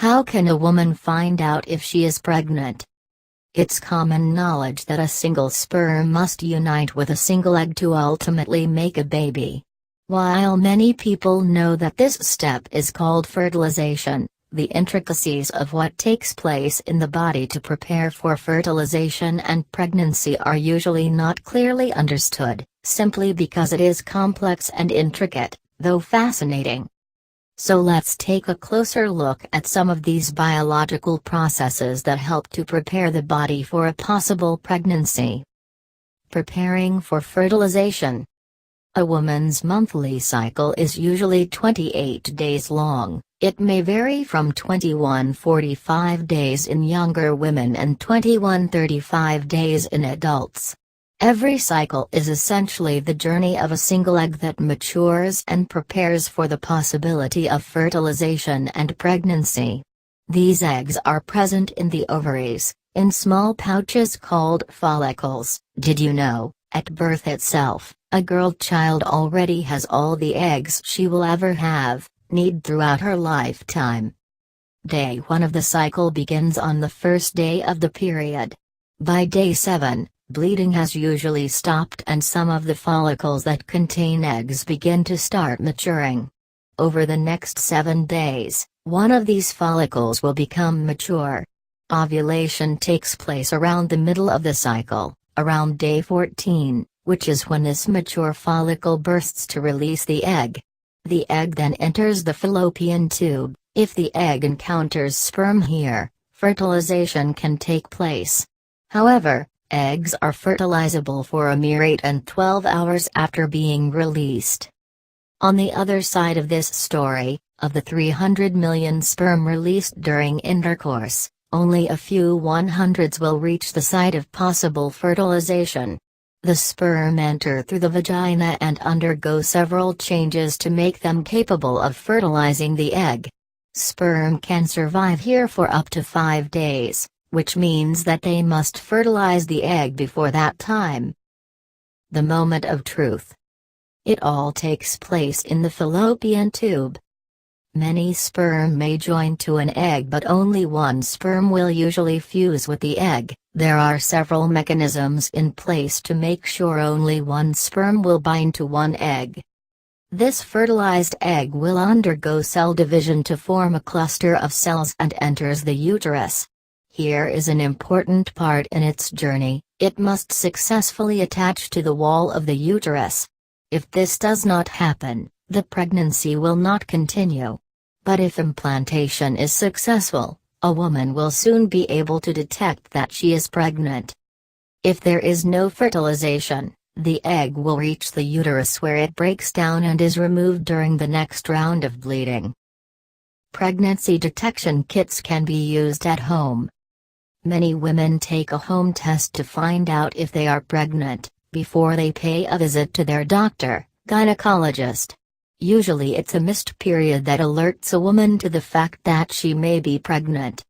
How can a woman find out if she is pregnant? It's common knowledge that a single sperm must unite with a single egg to ultimately make a baby. While many people know that this step is called fertilization, the intricacies of what takes place in the body to prepare for fertilization and pregnancy are usually not clearly understood, simply because it is complex and intricate, though fascinating. So let's take a closer look at some of these biological processes that help to prepare the body for a possible pregnancy. Preparing for fertilization. A woman's monthly cycle is usually 28 days long. It may vary from 21-45 days in younger women and 21-35 days in adults. Every cycle is essentially the journey of a single egg that matures and prepares for the possibility of fertilization and pregnancy. These eggs are present in the ovaries, in small pouches called follicles. Did you know, at birth itself, a girl child already has all the eggs she will ever need throughout her lifetime. Day 1 of the cycle begins on the first day of the period. By day 7, bleeding has usually stopped and some of the follicles that contain eggs begin to start maturing. Over the next 7 days, one of these follicles will become mature. Ovulation takes place around the middle of the cycle, around day 14, which is when this mature follicle bursts to release the egg. The egg then enters the fallopian tube. If the egg encounters sperm here, fertilization can take place. However, eggs are fertilizable for a mere 8 and 12 hours after being released. On the other side of this story, of the 300 million sperm released during intercourse, only a few 100s will reach the site of possible fertilization. The sperm enter through the vagina and undergo several changes to make them capable of fertilizing the egg. Sperm can survive here for up to 5 days, which means that they must fertilize the egg before that time. The moment of truth. It all takes place in the fallopian tube. Many sperm may join to an egg, but only one sperm will usually fuse with the egg. There are several mechanisms in place to make sure only one sperm will bind to one egg. This fertilized egg will undergo cell division to form a cluster of cells and enters the uterus. Here is an important part in its journey: it must successfully attach to the wall of the uterus. If this does not happen, the pregnancy will not continue. But if implantation is successful, a woman will soon be able to detect that she is pregnant. If there is no fertilization, the egg will reach the uterus where it breaks down and is removed during the next round of bleeding. Pregnancy detection kits can be used at home. Many women take a home test to find out if they are pregnant, before they pay a visit to their doctor, gynecologist. Usually it's a missed period that alerts a woman to the fact that she may be pregnant.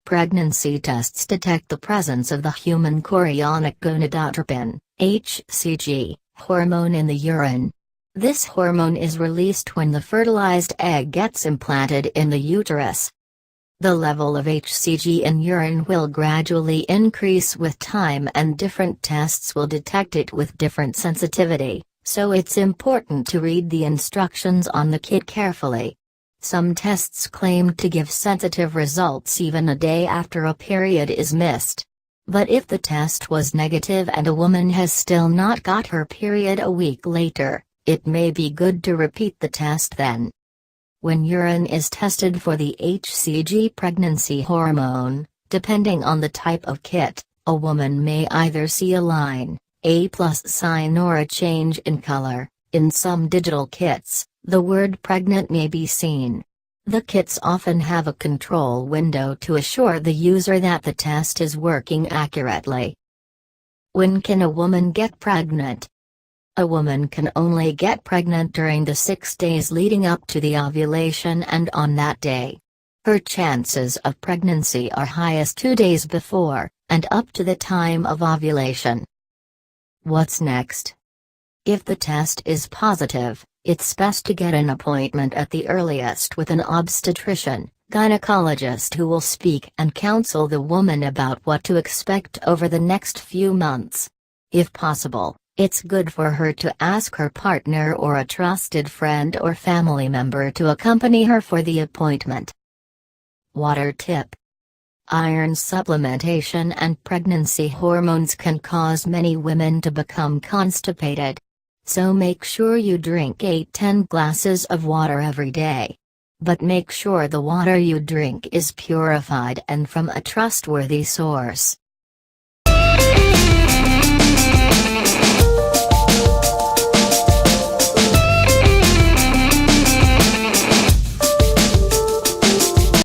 Pregnancy tests detect the presence of the human chorionic gonadotropin, HCG, hormone in the urine. This hormone is released when the fertilized egg gets implanted in the uterus. The level of HCG in urine will gradually increase with time, and different tests will detect it with different sensitivity, so it's important to read the instructions on the kit carefully. Some tests claim to give sensitive results even a day after a period is missed. But if the test was negative and a woman has still not got her period a week later, it may be good to repeat the test then. When urine is tested for the HCG pregnancy hormone, depending on the type of kit, a woman may either see a line, a plus sign, or a change in color. In some digital kits, the word pregnant may be seen. The kits often have a control window to assure the user that the test is working accurately. When can a woman get pregnant? A woman can only get pregnant during the 6 days leading up to the ovulation and on that day. Her chances of pregnancy are highest 2 days before, and up to the time of ovulation. What's next? If the test is positive, it's best to get an appointment at the earliest with an obstetrician, gynecologist who will speak and counsel the woman about what to expect over the next few months. If possible, it's good for her to ask her partner or a trusted friend or family member to accompany her for the appointment. Water tip: iron supplementation and pregnancy hormones can cause many women to become constipated. So make sure you drink 8-10 glasses of water every day. But make sure the water you drink is purified and from a trustworthy source.